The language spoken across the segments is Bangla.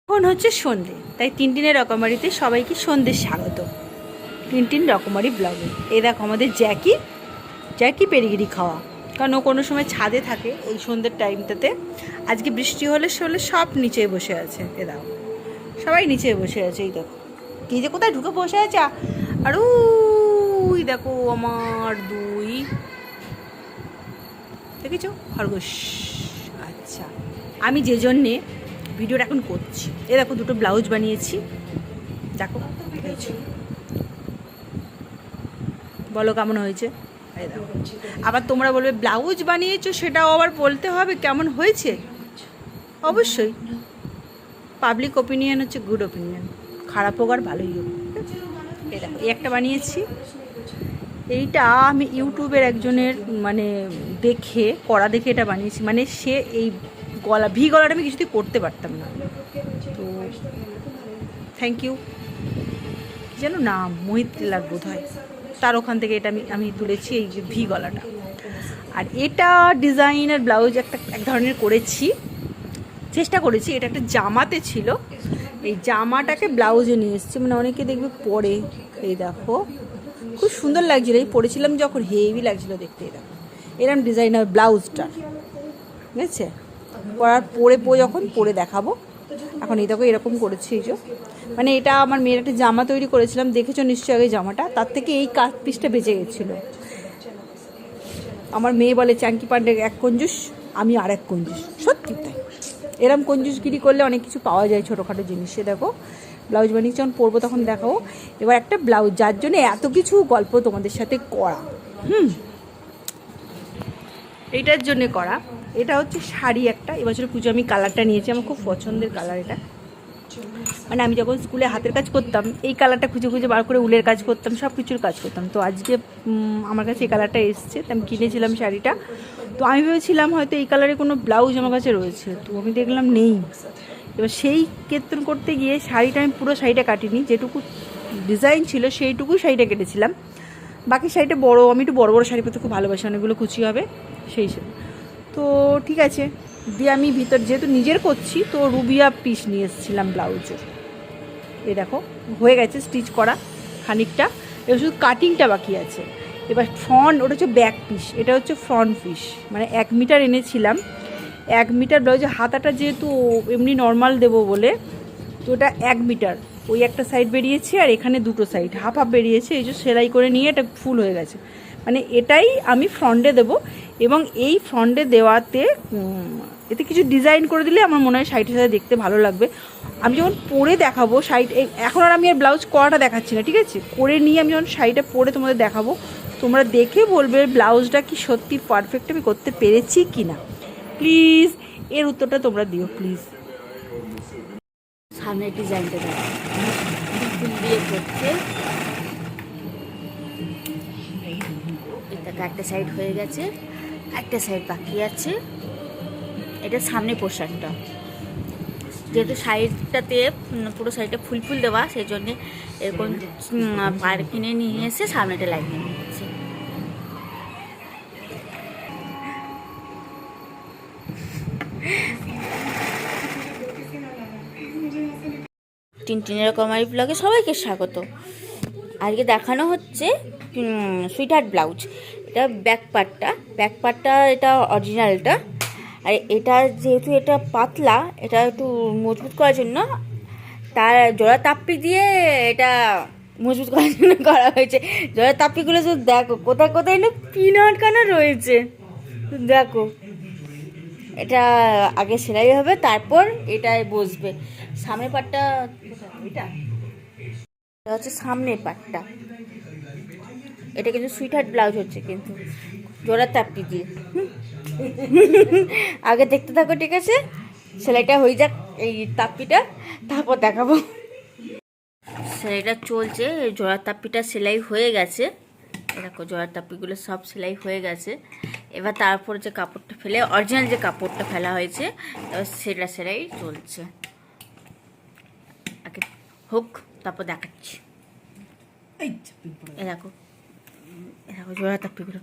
এখন হচ্ছে সন্ধে, তাই টিনটিনের রকমারিতে সবাইকে সন্ধ্যের স্বাগত। টিনটিন রকমারি ব্লগে এই দেখো আমাদের জ্যাকি জ্যাকি পেরিগিরি খাওয়া, কারণ ও কোনো সময় ছাদে থাকে এই সন্ধ্যের টাইমটাতে। আজকে বৃষ্টি হলে সব নিচে বসে আছে। এ দেখো সবাই নিচে বসে আছে। এই দেখো কি যে কোথায় ঢুকে বসে আছে। আর ওই দেখো আমার দুই দেখেছো খরগোশ। আচ্ছা, আমি যে জন্যে ভিডিওটা এখন করছি, এ দেখো দুটো ব্লাউজ বানিয়েছি, দেখো বলো কেমন হয়েছে। এই দেখো, আবার তোমরা বলবে ব্লাউজ বানিয়েছো, সেটাও আবার বলতে হবে কেমন হয়েছে। অবশ্যই পাবলিক ওপিনিয়ন হচ্ছে গুড ওপিনিয়ন, খারাপ হোক আর ভালোই হোক। এই দেখো এই একটা বানিয়েছি, এইটা আমি ইউটিউবের একজনের মানে দেখে করা দেখে এটা বানিয়েছি। মানে সে এই গলা ভি গলাটা আমি কিছুতেই করতে পারতাম না, তো থ্যাংক ইউ। যেন নাম মোহিত লাগ বোধ হয়, তার ওখান থেকে এটা আমি তুলেছি এই যে ভি গলাটা। আর এটা ডিজাইনার ব্লাউজ এক ধরনের করেছি, চেষ্টা করেছি। এটা একটা জামাতে ছিল, এই জামাটাকে ব্লাউজে নিয়ে এসেছি। মানে অনেকে দেখবে পরে, এই দেখো খুব সুন্দর লাগছিল, এই পরেছিলাম যখন হেভি লাগছিল দেখতে। এরকম এরম ডিজাইনার ব্লাউজটা বুঝেছে, পরে যখন পরে দেখাবো। এখন এই দেখো এরকম করেছি, এই যে মানে এটা আমার মেয়ের একটা জামা তৈরি করেছিলাম, দেখেছো নিশ্চয়ই আগে জামাটা, তার থেকে এই কাজ পিসটা বেঁচে গেছিলো। আমার মেয়ে বলে চাঙ্কি পান্ডে এক কঞ্জুস, আমি আর এক কঞ্জুস। সত্যি তাই, এরম কঞ্জুসগিরি করলে অনেক কিছু পাওয়া যায় ছোটোখাটো জিনিসে। দেখো ব্লাউজ বানিয়ে যখন পরবো তখন দেখাবো। এবার একটা ব্লাউজ, যার জন্য এত কিছু গল্প তোমাদের সাথে করা, এইটার জন্যে করা। এটা হচ্ছে শাড়ি একটা, এবছর পুজো আমি কালারটা নিয়েছি, আমার খুব পছন্দের কালার এটা। মানে আমি যখন স্কুলে হাতের কাজ করতাম এই কালারটা খুঁজে খুঁজে বার করে উলের কাজ করতাম, সব কিছুর কাজ করতাম। তো আজকে আমার কাছে এই কালারটা এসছে, তো আমি কিনেছিলাম শাড়িটা। তো আমি ভেবেছিলাম হয়তো এই কালারে কোনো ব্লাউজ আমার কাছে রয়েছে, তো আমি দেখলাম নেই। এবার সেই কেতন করতে গিয়ে শাড়িটা আমি পুরো শাড়িটা কাটিনি, যেটুকু ডিজাইন ছিল সেইটুকুই শাড়িটা কেটেছিলাম। বাকি শাড়িটা বড়, আমি একটু বড় বড় শাড়ি পরতে খুব ভালোবাসি, অনেকগুলো কুচি হবে সেই হিসেবে। তো ঠিক আছে, দিয়ে আমি ভিতর যেহেতু নিজের করছি, তো রুবিয়া পিস নিয়ে এসেছিলাম ব্লাউজের। এই দেখো হয়ে গেছে স্টিচ করা খানিকটা, এবার শুধু কাটিংটা বাকি আছে। এবার ফ্রন্ট, ওটা হচ্ছে ব্যাক পিস, এটা হচ্ছে ফ্রন্ট পিস। মানে 1 মিটার এনেছিলাম, 1 মিটার ব্লাউজের হাতাটা যেহেতু এমনি নর্মাল দেবো বলে, তো ওটা 1 মিটার, ওই একটা সাইড বেরিয়েছে আর এখানে দুটো সাইড হাফ হাফ বেরিয়েছে। এই যে সেলাই করে নিয়ে এটা ফুল হয়ে গেছে। মানে এটাই আমি ফ্রন্টে দেবো, এবং এই ফ্রন্টে দেওয়াতে এতে কিছু ডিজাইন করে দিলে আমার মনে হয় শাড়িটার সাথে দেখতে ভালো লাগবে। আমি যখন পরে দেখাবো শাড়ি, এখন আর আমি আর ব্লাউজ করাটা দেখাচ্ছি না, ঠিক আছে, করে নিয়ে আমি যখন শাড়িটা পরে তোমাদের দেখাবো, তোমরা দেখে বলবে ব্লাউজটা কি সত্যি পারফেক্ট আমি করতে পেরেছি কি না। প্লিজ এর উত্তরটা তোমরা দিও প্লিজ। সামনের ডিজাইনটা দেখো, ফুল দিয়ে করছে। এটা একটা সাইড হয়ে গেছে, একটা সাইড বাকি আছে। এটা সামনে পোশাকটা, যেহেতু সাইডটাতে পুরো সাইডটা ফুল ফুল দেওয়া, সেই জন্যে এরকম পার কিনে নিয়ে এসে সামনেটা লাগিয়ে নিচ্ছে। টিনটিনের রকমারি ব্লগে সবাইকে স্বাগত। আজকে দেখানো হচ্ছে সুইটহার্ট ব্লাউজ। এটা ব্যাক পার্টটা এটা অরিজিনালটা। আর এটা যেহেতু এটা পাতলা, এটা একটু মজবুত করার জন্য তার জোড়া তাপ্পি দিয়ে এটা মজবুত করার জন্য করা হয়েছে। জোড়া তাপ্পিগুলো শুধু দেখো, কোথায় কোথায় না পিন আটকানো রয়েছে, দেখো। এটা আগে সেলাই হবে, তারপর এটায় বসবে। সামনের পাটটা এটা হচ্ছে সামনের পাটটা, এটা কিন্তু সুইটহার্ট ব্লাউজ হচ্ছে, কিন্তু জোড়া তাপ্পি দিয়ে। আগে দেখতে থাকো, ঠিক আছে, সেলাইটা হয়ে যাক এই তাপ্পিটা, তারপর দেখাবো। সেলাইটা চলছে, জোড়া তাপ্পিটা সেলাই হয়ে গেছে। দেখো জোড়ার তাপ্পিগুলো সব সেলাই হয়ে গেছে। এবার তারপর যে কাপড়টা ফেলে, অরিজিনাল যে কাপড়টা ফেলা হয়েছে, সেটা সেলাই চলছে। আগে হোক তারপর দেখাচ্ছি। দেখো দেখো জোড়া তাপ্পিগুলো,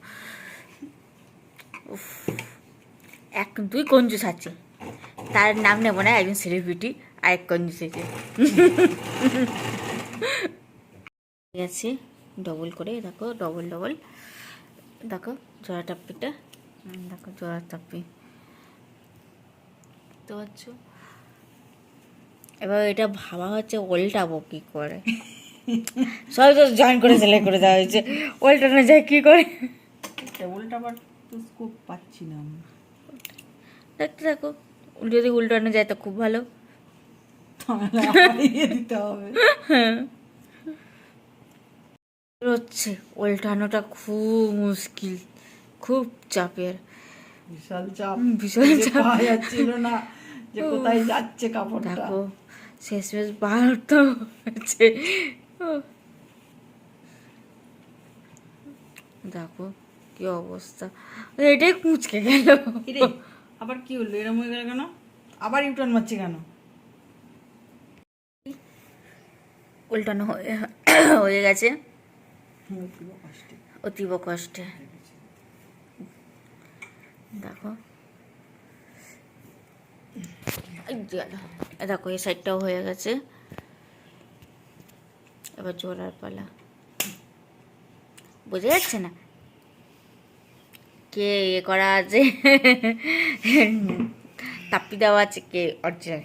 উফ, 1 2 কঞ্জুস আছে, তার নাম নেব না, একজন সেলিব্রিটি। আরেক কঞ্জুস হয়েছে। ঠিক আছে, ডবল করে দেখো, ডবল ডবল দেখো জোড়া টাপ্পিটা, দেখো জোড়া টাপ্পি বুঝতে পারছো। এবার এটা ভাবা হচ্ছে উল্টাবো কি করে, সবাই তো জয়েন করে সেলাই করে দেওয়া হয়েছে, উল্টানো যায় কি করে, উল্টাবার তো স্কোপ পাচ্ছি না আমি। দেখতে দেখো, যদি উল্টানো যায় তো খুব ভালো। দিতে হবে হচ্ছে উল্টানোটা খুব মুশকিল, খুব চাপের, বিশাল চাপ, বিশাল চাপ। পাওয়া যাচ্ছিল না যে কোথায় যাচ্ছে কাপড়টা। দেখো শেষমেশ বার তো হচ্ছে, দেখো কি অবস্থা, এটাই কুঁচকে গেল। রে আবার কি হলো, এরম হয়ে গেল কেন, আবার ইউটার্ন মারছে কেন? উল্টানো হয়ে গেছে অতীব কষ্টে। দেখো দেখো এই সাইডটাও হয়ে গেছে, এবার জোড়ার পালা। বোঝা যাচ্ছে না কে ইয়ে করা আছে, তাপ্পি দেওয়া আছে, কে অরিজিনাল।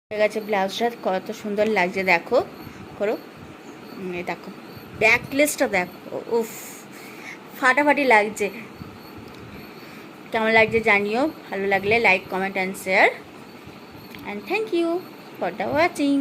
হয়ে গেছে ব্লাউজটা, কত সুন্দর লাগছে দেখো, করো দেখো ব্যাকলেসটা দেখো, উফ ফাটাফাটি লাগছে। কেমন লাগছে জানিও, ভালো লাগলে like comment and share, and thank you for the watching.